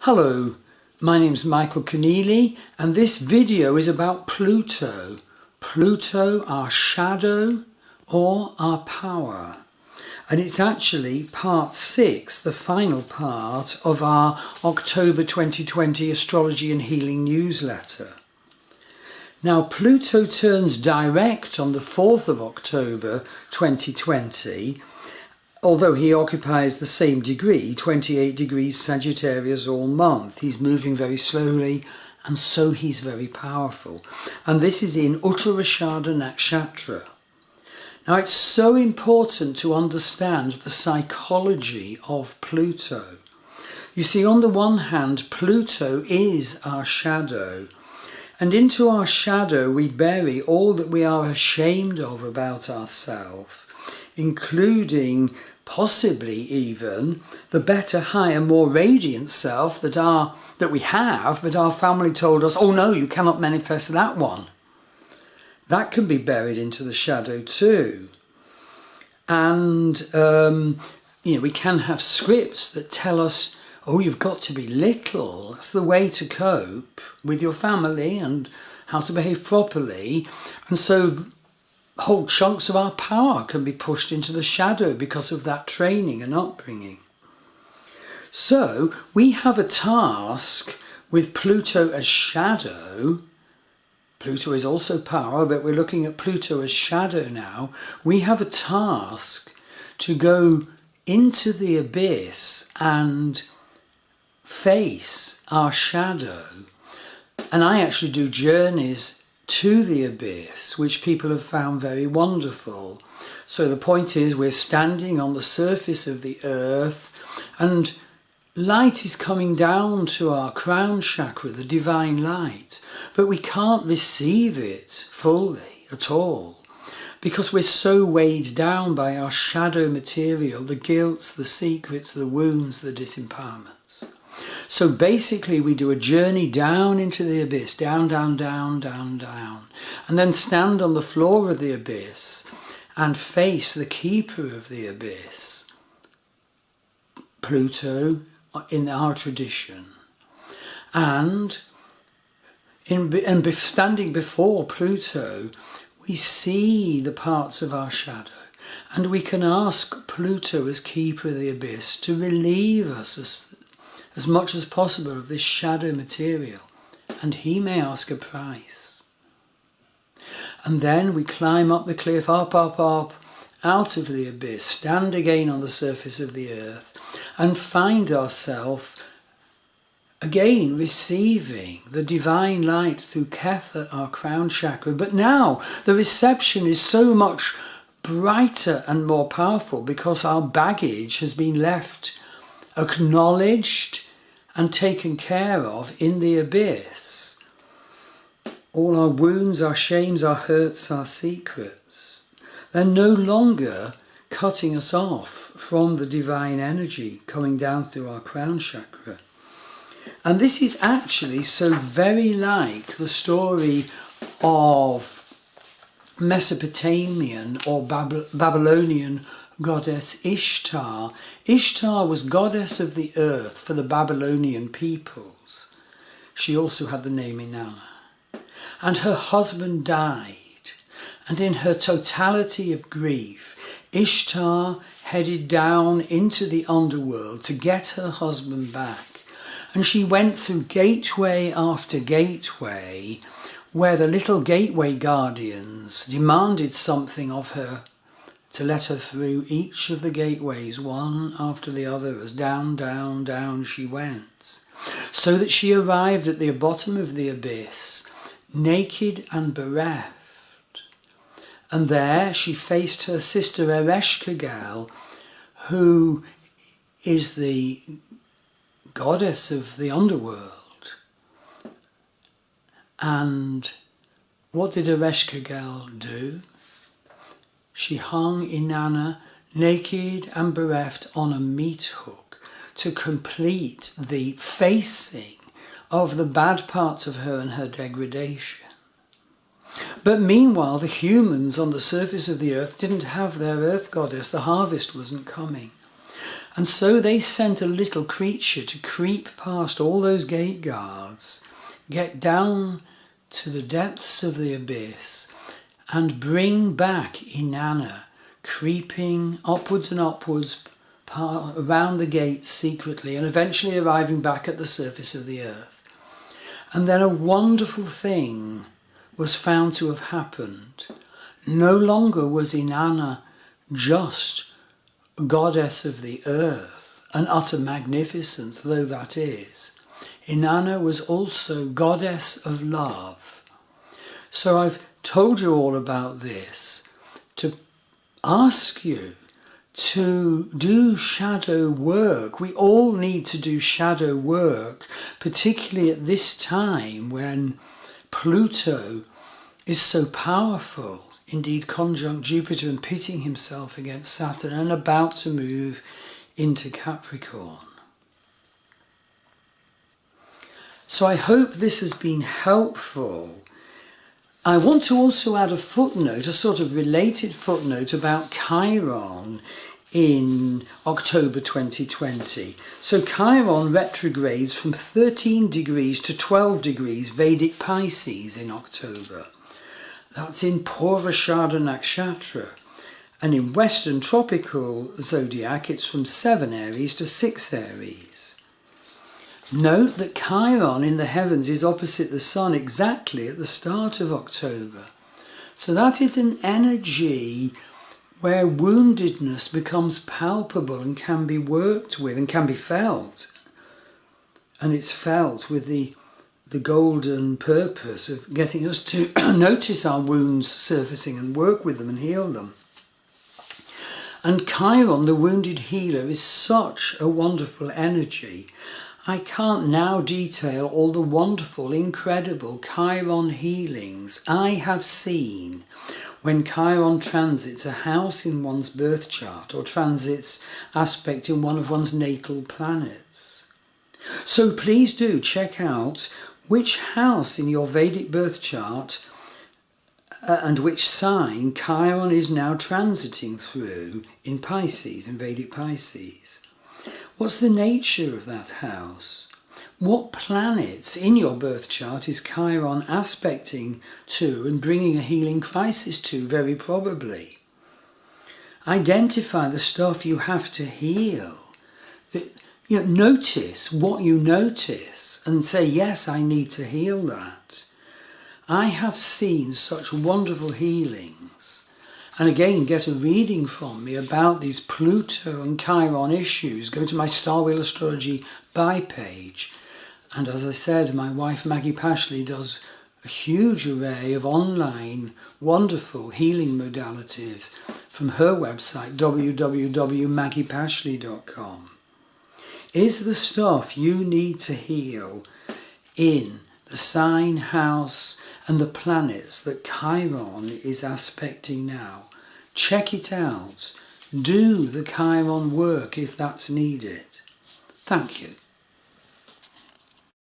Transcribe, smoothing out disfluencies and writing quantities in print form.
Hello, my name's Michael Conneely and this video is about Pluto. Pluto, our shadow or our power. And it's actually part 6, the final part of our October 2020 Astrology and Healing Newsletter. Now Pluto turns direct on the 4th of October 2020, although he occupies the same degree, 28 degrees Sagittarius all month. He's moving very slowly and so he's very powerful. And this is in Uttarashada Nakshatra. Now it's so important to understand the psychology of Pluto. You see, on the one hand, Pluto is our shadow. And into our shadow we bury all that we are ashamed of about ourselves, including possibly even the better, higher, more radiant self that we have, but our family told us, oh no, you cannot manifest that one. That can be buried into the shadow too. And, we can have scripts that tell us, oh, you've got to be little. That's the way to cope with your family and how to behave properly. And so whole chunks of our power can be pushed into the shadow because of that training and upbringing. So we have a task with Pluto as shadow. Pluto is also power, but we're looking at Pluto as shadow now. We have a task to go into the abyss and face our shadow. And I actually do journeys to the abyss, which people have found very wonderful. So the point is, we're standing on the surface of the earth and light is coming down to our crown chakra, the divine light, but we can't receive it fully at all because we're so weighed down by our shadow material, the guilt, the secrets, the wounds, the disempowerments. So basically we do a journey down into the abyss, down, down, down, down, down, and then stand on the floor of the abyss and face the keeper of the abyss, Pluto, in our tradition. And standing before Pluto, we see the parts of our shadow, and we can ask Pluto as keeper of the abyss to relieve us as much as possible of this shadow material, and he may ask a price. And then we climb up the cliff, up, up, up, out of the abyss, stand again on the surface of the earth, and find ourselves again receiving the divine light through Ketha, our crown chakra. But now the reception is so much brighter and more powerful because our baggage has been left acknowledged and taken care of in the abyss. All our wounds, our shames, our hurts, our secrets, they're no longer cutting us off from the divine energy coming down through our crown chakra. And this is actually so very like the story of Mesopotamian or Babylonian goddess Ishtar. Ishtar was goddess of the earth for the Babylonian peoples. She also had the name Inanna. And her husband died. And in her totality of grief, Ishtar headed down into the underworld to get her husband back. And she went through gateway after gateway where the little gateway guardians demanded something of her to let her through each of the gateways, one after the other, as down, down, down she went, so that she arrived at the bottom of the abyss, naked and bereft. And there she faced her sister Ereshkigal, who is the goddess of the underworld. And what did Ereshkigal do? She hung Inanna naked and bereft on a meat hook to complete the facing of the bad parts of her and her degradation. But meanwhile, the humans on the surface of the earth didn't have their earth goddess. The harvest wasn't coming. And so they sent a little creature to creep past all those gate guards, get down to the depths of the abyss, and bring back Inanna, creeping upwards and upwards around the gate secretly, and eventually arriving back at the surface of the earth. And then a wonderful thing was found to have happened. No longer was Inanna just goddess of the earth, an utter magnificence though that is. Inanna was also goddess of love. So I've told you all about this to ask you to do shadow work. We all need to do shadow work, particularly at this time when Pluto is so powerful, indeed conjunct Jupiter and pitting himself against Saturn and about to move into Capricorn. So I hope this has been helpful. I want to also add a footnote, a sort of related footnote about Chiron in October 2020. So Chiron retrogrades from 13 degrees to 12 degrees Vedic Pisces in October. That's in Purvashada Nakshatra. And in Western tropical zodiac, it's from 7 Aries to 6 Aries. Note that Chiron in the heavens is opposite the Sun exactly at the start of October. So that is an energy where woundedness becomes palpable and can be worked with and can be felt. And it's felt with the golden purpose of getting us to notice our wounds surfacing and work with them and heal them. And Chiron, the wounded healer, is such a wonderful energy. I can't now detail all the wonderful, incredible Chiron healings I have seen when Chiron transits a house in one's birth chart or transits aspect in one of one's natal planets. So please do check out which house in your Vedic birth chart and which sign Chiron is now transiting through in Pisces, in Vedic Pisces. What's the nature of that house? What planets in your birth chart is Chiron aspecting to and bringing a healing crisis to, very probably? Identify the stuff you have to heal. Notice what you notice and say, yes, I need to heal that. I have seen such wonderful healings. And again, get a reading from me about these Pluto and Chiron issues. Go to my Starwheel Astrology buy page. And as I said, my wife Maggie Pashley does a huge array of online wonderful healing modalities from her website, www.maggiepashley.com. Is the stuff you need to heal in the sign, house, and the planets that Chiron is aspecting now? Check it out. Do the Chiron work if that's needed. Thank you.